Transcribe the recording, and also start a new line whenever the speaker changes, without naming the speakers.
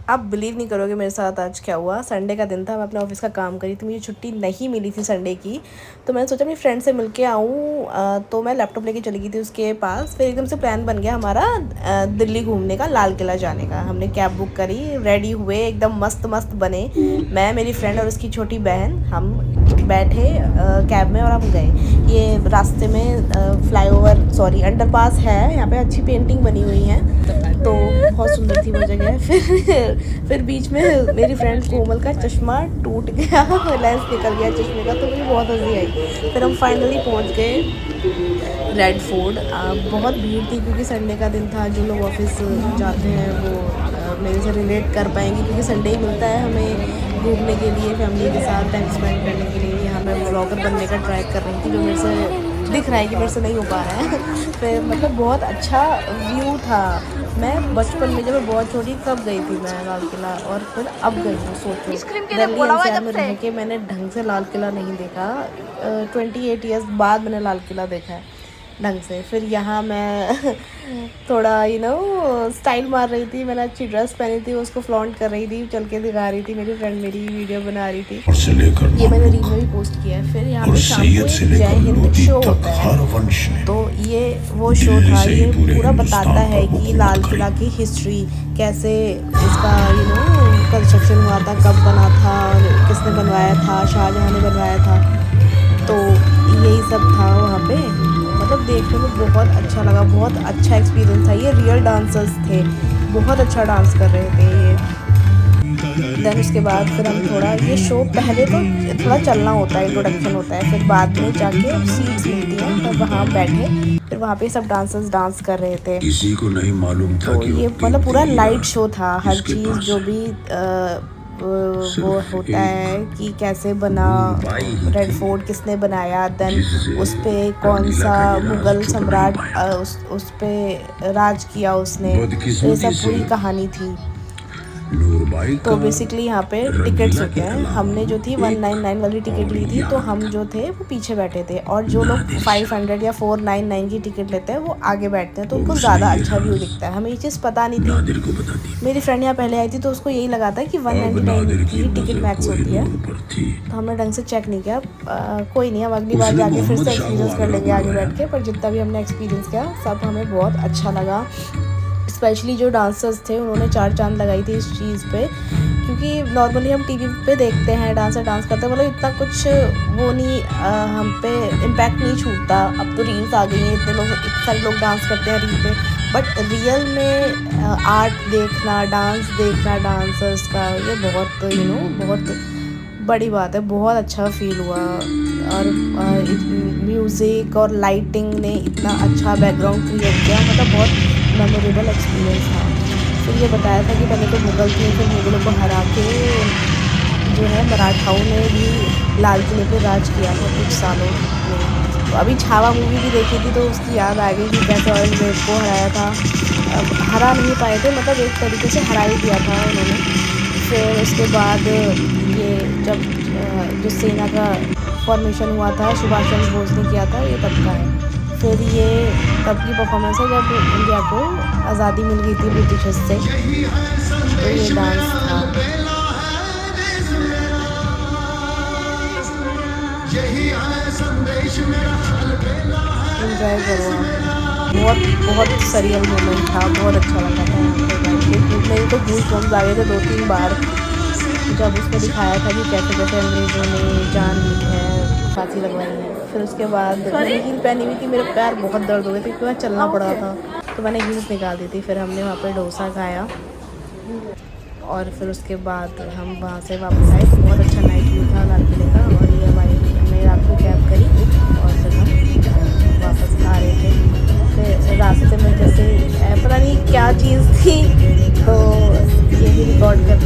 आप बिलीव नहीं करोगे मेरे साथ आज क्या हुआ। संडे का दिन था, मैं अपने ऑफिस का काम करी थी, मुझे छुट्टी नहीं मिली थी संडे की। तो मैंने सोचा अपनी फ्रेंड से मिलके आऊँ, तो मैं लैपटॉप लेके चली गई थी उसके पास। फिर एकदम से प्लान बन गया हमारा दिल्ली घूमने का, लाल किला जाने का। हमने कैब बुक करी, रेडी हुए, एकदम मस्त मस्त बने, मैं, मेरी फ्रेंड और उसकी छोटी बहन। हम बैठे कैब में और हम गए। ये रास्ते में अंडरपास है, यहाँ पे अच्छी पेंटिंग बनी हुई है, तो बहुत सुंदर थी वो जगह। फिर बीच में मेरी फ्रेंड कोमल का चश्मा टूट गया, लेंस निकल गया चश्मे का, तो मुझे बहुत हंसी आई। फिर हम फाइनली पहुंच गए रेड फोर्ट। बहुत भीड़ थी क्योंकि संडे का दिन था। जो लोग ऑफिस जाते हैं वो मेरे से रिलेट कर पाएंगे, क्योंकि संडे ही मिलता है हमें घूमने के लिए, फैमिली के साथ टाइम स्पेंड करने के लिए। यहाँ मैं व्लॉगर बनने का ट्राई कर रही थी, जो मेरे से दिख रहा है कि मेरे से नहीं हो पा रहा है। फिर मतलब बहुत अच्छा व्यू था। मैं बचपन में जब मैं बहुत छोटी तब गई थी मैं लाल किला, और फिर अब गई हूँ। सोचो दिल्ली एनसीआर में रह के मैंने ढंग से लाल किला नहीं देखा। 28 ईयर्स बाद मैंने लाल किला देखा है ढंग से। फिर यहाँ मैं थोड़ा स्टाइल मार रही थी, मैंने अच्छी ड्रेस पहनी थी, उसको फ्लॉन्ट कर रही थी, चल के दिखा रही थी। मेरी फ्रेंड मेरी वीडियो बना रही थी, ये मैंने रील में भी पोस्ट किया है। फिर यहाँ पे शाम को एक जय हिंद शो होता है, तो ये वो शो था। ये पूरा बताता है कि लाल किला की हिस्ट्री, कैसे इसका कंस्ट्रक्शन हुआ था, कब बना था, और किसने बनवाया था, शाहजहाँ ने बनवाया था। तो यही सब था वहाँ पे। मतलब देखने में बहुत अच्छा लगा, बहुत अच्छा एक्सपीरियंस था। ये रियल डांसर्स थे, बहुत अच्छा डांस कर रहे थे ये। देन उसके बाद फिर हम थोड़ा, ये शो पहले तो थोड़ा चलना होता है, इंट्रोडक्शन होता है, फिर बाद में जाके सीट्स मिलती हैं, तब वहाँ बैठे, फिर वहाँ पे सब डांसर्स डांस कर रहे थे।
किसी को नहीं मालूम था
तो
कि
ये मतलब पूरा लाइट शो था। हर चीज़ जो भी वो होता है कि कैसे बना रेड फोर्ट, किसने बनाया, देन उस पर कौन सा मुग़ल सम्राट उस पे राज किया उसने, ये सब पूरी कहानी थी। तो बेसिकली यहाँ पे टिकट्स होते हैं। हमने जो थी 199 वाली टिकट ली थी, तो हम जो थे वो पीछे बैठे थे, और जो लोग 500 या 499 की टिकट लेते हैं वो आगे बैठते हैं, तो उनको ज़्यादा अच्छा व्यू दिखता है। हमें ये चीज़ पता नहीं थी। मेरी फ्रेंड यहाँ पहले आई थी, तो उसको यही लगा था कि 199 की टिकट मैक्स होती है, तो हमने ढंग से चेक नहीं किया। कोई नहीं, हम अगली बार जाके फिर से एक्सपीरियंस कर लेंगे आगे बैठ के। पर जितना भी हमने एक्सपीरियंस किया सब हमें बहुत अच्छा लगा। स्पेशली जो डांसर्स थे उन्होंने 4 चांद लगाई थी इस चीज़ पे, क्योंकि नॉर्मली हम टीवी पे देखते हैं डांसर डांस करते हैं, मतलब इतना कुछ वो नहीं, हम पे इम्पैक्ट नहीं छूटता। अब तो रील्स आ गई हैं, इतने सारे लोग डांस करते हैं रील पे, बट रियल में आर्ट देखना, डांस देखना डांसर्स का, ये बहुत बहुत बड़ी बात है। बहुत अच्छा फील हुआ, और म्यूज़िक और लाइटिंग ने इतना अच्छा बैकग्राउंड क्रिएट किया, मतलब बहुत मेमोरेबल एक्सपीरियंस था। फिर ये बताया था कि पहले तो मुग़ल थे, फिर मुग़लों को हरा के जो है मराठाओं ने भी लाल किले पे राज किया था कुछ सालों में। तो अभी छावा मूवी भी देखी थी, तो उसकी याद आ गई कि कैसे औरंगज़ेब को हराया था। अब हरा नहीं पाए थे, मतलब एक तरीके से हरा ही दिया था उन्होंने। फिर उसके बाद ये जब जो सेना का फॉर्मेशन हुआ था, सुभाष चंद्र बोस ने किया था, ये तब का है। फिर ये तब की परफॉर्मेंस है जब इंडिया को आज़ादी मिल गई थी ब्रिटिशर्स से, तो ये डांस था। एंजॉय करो आप, बहुत सरियल मोमेंट था, बहुत अच्छा लगा था यहाँ पे बैठ के। मेरे तो गूज़बम्स आ गए थे 2-3 बार, जब उसमें दिखाया था कि कैसे कैसे अंग्रेज़ों ने जान ली है, फांसी लगवाई है। फिर उसके बाद मैंने हील पहनी हुई थी, मेरे पैर बहुत दर्द हो गए थे क्योंकि वहाँ चलना पड़ रहा था, तो मैंने हील्स निकाल दी थी। फिर हमने वहाँ पे डोसा खाया, और फिर उसके बाद हम वहाँ से वापस आए। बहुत अच्छा नाइट व्यू था लाल किले का, और ये हमने रात को कैब करी, और फिर हम वापस आ रहे थे। फिर रास्ते में जैसे पता नहीं क्या चीज़ थी, तो ये भी रिकॉर्ड कर